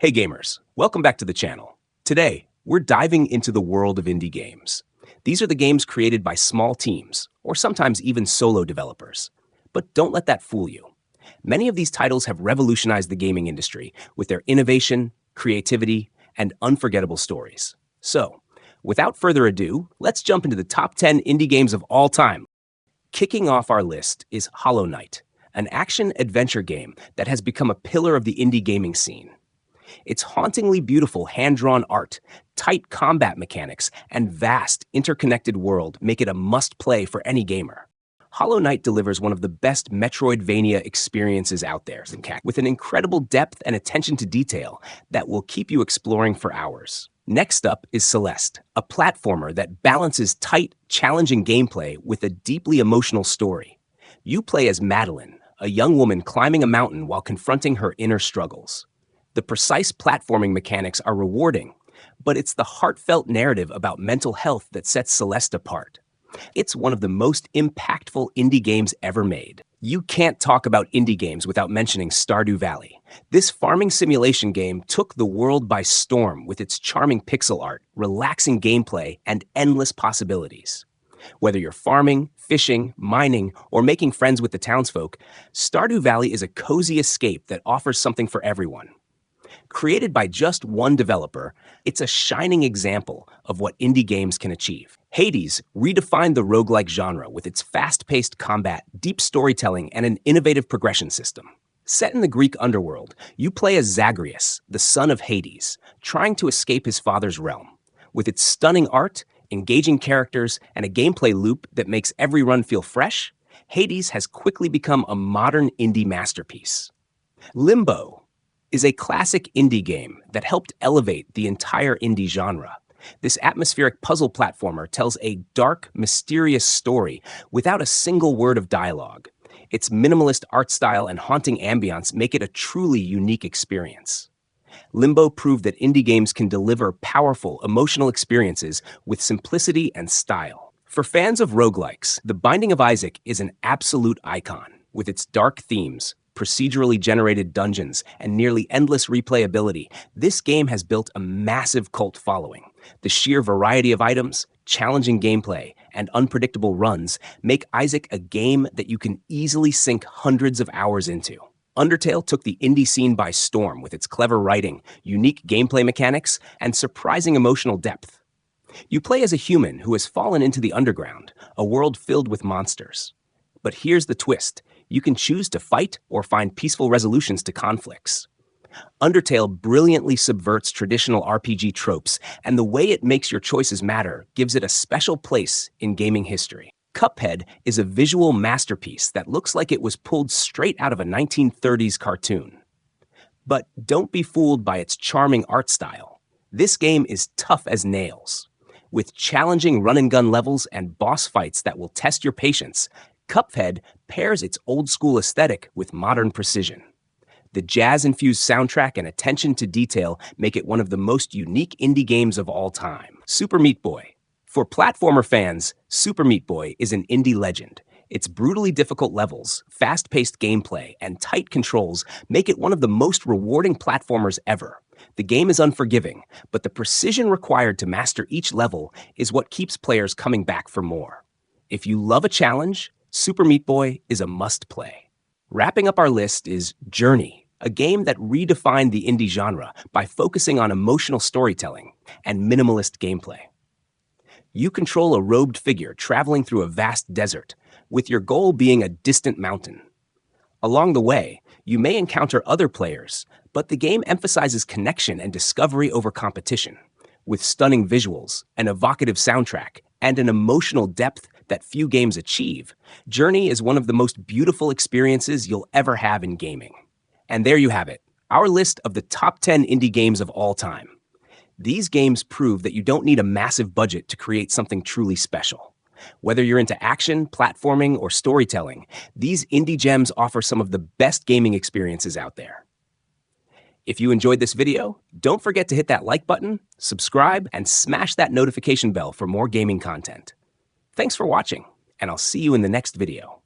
Hey gamers, welcome back to the channel. Today, we're diving into the world of indie games. These are the games created by small teams, or sometimes even solo developers. But don't let that fool you. Many of these titles have revolutionized the gaming industry with their innovation, creativity, and unforgettable stories. So, without further ado, let's jump into the top 10 indie games of all time. Kicking off our list is Hollow Knight, an action-adventure game that has become a pillar of the indie gaming scene. Its hauntingly beautiful hand-drawn art, tight combat mechanics, and vast, interconnected world make it a must-play for any gamer. Hollow Knight delivers one of the best Metroidvania experiences out there, with an incredible depth and attention to detail that will keep you exploring for hours. Next up is Celeste, a platformer that balances tight, challenging gameplay with a deeply emotional story. You play as Madeline, a young woman climbing a mountain while confronting her inner struggles. The precise platforming mechanics are rewarding, but it's the heartfelt narrative about mental health that sets Celeste apart. It's one of the most impactful indie games ever made. You can't talk about indie games without mentioning Stardew Valley. This farming simulation game took the world by storm with its charming pixel art, relaxing gameplay, and endless possibilities. Whether you're farming, fishing, mining, or making friends with the townsfolk, Stardew Valley is a cozy escape that offers something for everyone. Created by just one developer, it's a shining example of what indie games can achieve. Hades redefined the roguelike genre with its fast-paced combat, deep storytelling, and an innovative progression system. Set in the Greek underworld, you play as Zagreus, the son of Hades, trying to escape his father's realm. With its stunning art, engaging characters, and a gameplay loop that makes every run feel fresh, Hades has quickly become a modern indie masterpiece. Limbo is a classic indie game that helped elevate the entire indie genre. This atmospheric puzzle platformer tells a dark, mysterious story without a single word of dialogue. Its minimalist art style and haunting ambiance make it a truly unique experience. Limbo proved that indie games can deliver powerful, emotional experiences with simplicity and style. For fans of roguelikes, The Binding of Isaac is an absolute icon. With its dark themes, procedurally generated dungeons, and nearly endless replayability, this game has built a massive cult following. The sheer variety of items, challenging gameplay, and unpredictable runs make Isaac a game that you can easily sink hundreds of hours into. Undertale took the indie scene by storm with its clever writing, unique gameplay mechanics, and surprising emotional depth. You play as a human who has fallen into the underground, a world filled with monsters. But here's the twist. You can choose to fight or find peaceful resolutions to conflicts. Undertale brilliantly subverts traditional RPG tropes, and the way it makes your choices matter gives it a special place in gaming history. Cuphead is a visual masterpiece that looks like it was pulled straight out of a 1930s cartoon. But don't be fooled by its charming art style. This game is tough as nails. With challenging run-and-gun levels and boss fights that will test your patience, Cuphead pairs its old-school aesthetic with modern precision. The jazz-infused soundtrack and attention to detail make it one of the most unique indie games of all time. Super Meat Boy. For platformer fans, Super Meat Boy is an indie legend. Its brutally difficult levels, fast-paced gameplay, and tight controls make it one of the most rewarding platformers ever. The game is unforgiving, but the precision required to master each level is what keeps players coming back for more. If you love a challenge, Super Meat Boy is a must-play. Wrapping up our list is Journey, a game that redefined the indie genre by focusing on emotional storytelling and minimalist gameplay. You control a robed figure traveling through a vast desert, with your goal being a distant mountain. Along the way, you may encounter other players, but the game emphasizes connection and discovery over competition. With stunning visuals, an evocative soundtrack, and an emotional depth that few games achieve, Journey is one of the most beautiful experiences you'll ever have in gaming. And there you have it, our list of the top 10 indie games of all time. These games prove that you don't need a massive budget to create something truly special. Whether you're into action, platforming, or storytelling, these indie gems offer some of the best gaming experiences out there. If you enjoyed this video, don't forget to hit that like button, subscribe, and smash that notification bell for more gaming content. Thanks for watching, and I'll see you in the next video.